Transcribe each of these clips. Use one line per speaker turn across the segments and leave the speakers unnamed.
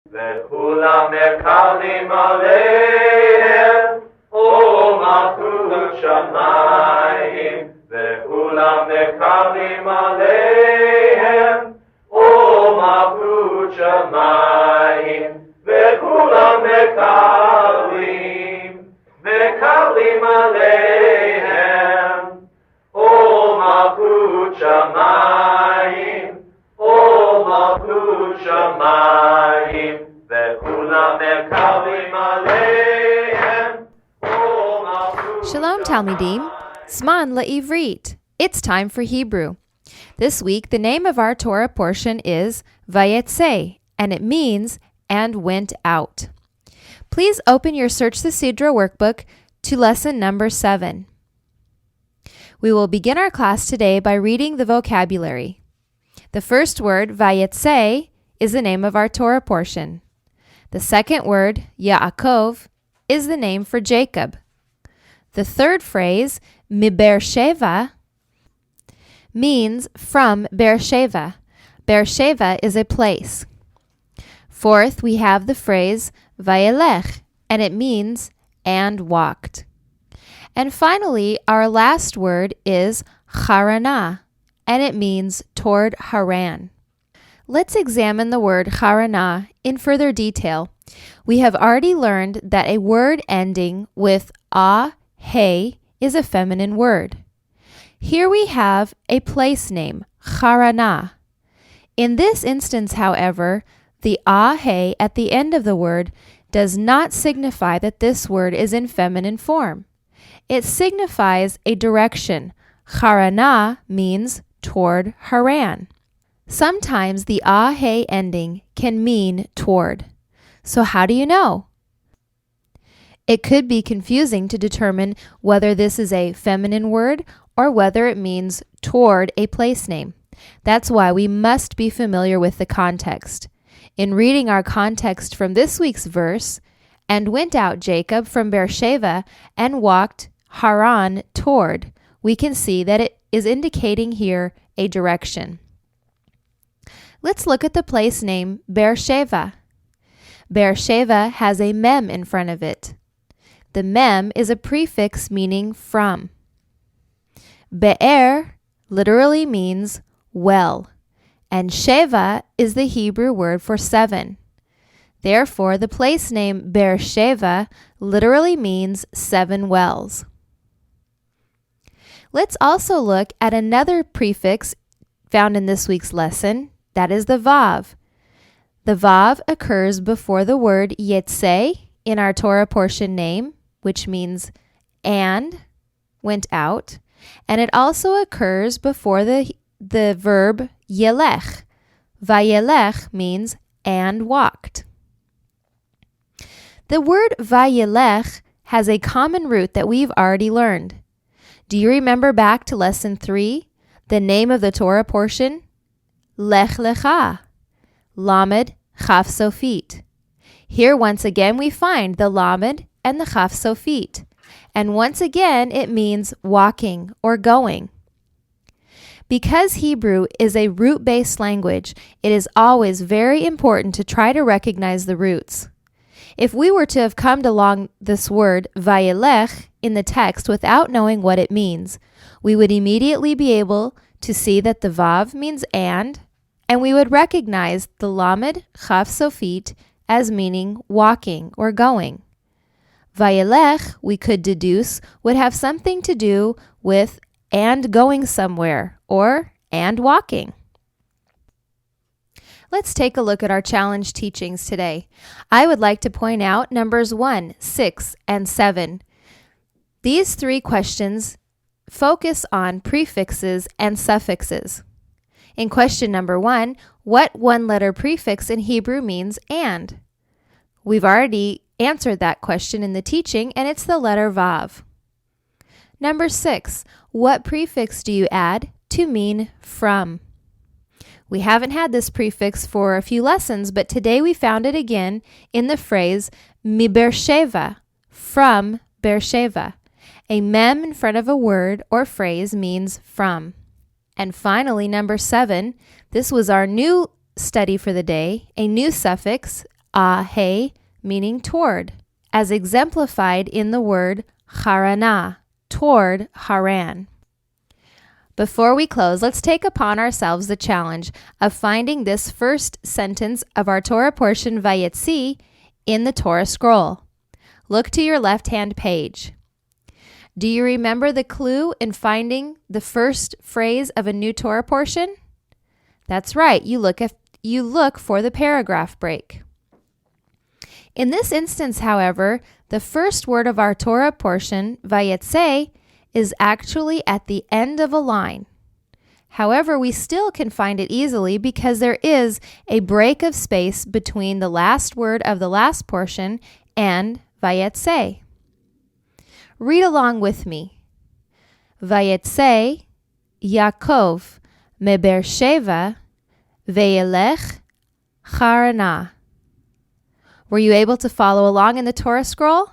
וכולם מקבלים עליהם, ומלכות שמיים, וכולם מקבלים עליהם, ומלכות שמיים, וכולם מקבלים עליהם, ומלכות שמיים, ומלכות שמיים, וכולם מקבלים עליהם, ומלכות
Shalom, Talmidim. Zman la'ivrit. It's time for Hebrew. This week, the name of our Torah portion is Vayetze, and it means and went out. Please open your Search the Sidra workbook to lesson number 7. We will begin our class today by reading the vocabulary. The first word, Vayetze, is the name of our Torah portion. The second word, Yaakov, is the name for Jacob. The third phrase, Mi Beersheva, means from Beersheva. Beersheva is a place. Fourth, we have the phrase Vayelech, and it means and walked. And finally, our last word is Charana, and it means toward Haran. Let's examine the word Charana in further detail. We have already learned that a word ending with a, he, is a feminine word. Here we have a place name, Charana. In this instance, however, the a, he at the end of the word does not signify that this word is in feminine form. It signifies a direction. Charana means toward Haran. Sometimes the a, he ending can mean toward. So how do you know? It could be confusing to determine whether this is a feminine word or whether it means toward a place name. That's why we must be familiar with the context. In reading our context from this week's verse, and went out Jacob from Beersheba and walked Haran toward, we can see that it is indicating here a direction. Let's look at the place name Beersheva. Beersheva has a mem in front of it. The mem is a prefix meaning from. Be'er literally means well, and Sheva is the Hebrew word for 7. Therefore, the place name Beersheva literally means 7 wells. Let's also look at another prefix found in this week's lesson, that is the vav. The vav occurs before the word Yetze in our Torah portion name, which means and, went out, and it also occurs before the verb yelech. Vayelech means and walked. The word vayelech has a common root that we've already learned. Do you remember back to lesson 3? The name of the Torah portion? Lech lecha. Lamed chaf sofit. Here once again we find the lamed and the chaf sofit. And once again it means walking or going. Because Hebrew is a root-based language, it is always very important to try to recognize the roots. If we were to have come along this word vayelech in the text without knowing what it means, we would immediately be able to see that the vav means and we would recognize the lamed chaf sofit as meaning walking or going. Vayelech, we could deduce, would have something to do with and going somewhere or and walking. Let's take a look at our challenge teachings today. I would like to point out numbers 1, 6, and 7. These 3 questions focus on prefixes and suffixes. In question number 1, what one-letter prefix in Hebrew means and? We've already answered that question in the teaching, and it's the letter vav. Number 6, what prefix do you add to mean from? We haven't had this prefix for a few lessons, but today we found it again in the phrase Mi Beersheva, from Beersheva. A mem in front of a word or phrase means from. And finally, number 7, this was our new study for the day, a new suffix, ahe, meaning toward, as exemplified in the word harana, toward Haran. Before we close, let's take upon ourselves the challenge of finding this first sentence of our Torah portion, Vayetze, in the Torah scroll. Look to your left-hand page. Do you remember the clue in finding the first phrase of a new Torah portion? That's right, you look for the paragraph break. In this instance, however, the first word of our Torah portion, Vayetze, is actually at the end of a line. However, we still can find it easily because there is a break of space between the last word of the last portion and Vayetze. Read along with me. Vayetze Yaakov meber Sheva veyelech Harana. Were you able to follow along in the Torah scroll?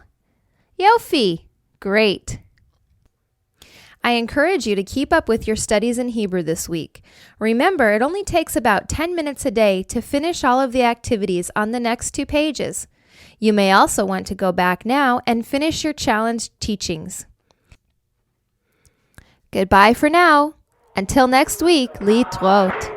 Yofi! Great! I encourage you to keep up with your studies in Hebrew this week. Remember, it only takes about 10 minutes a day to finish all of the activities on the next 2 pages. You may also want to go back now and finish your challenge teachings. Goodbye for now. Until next week, Litrot.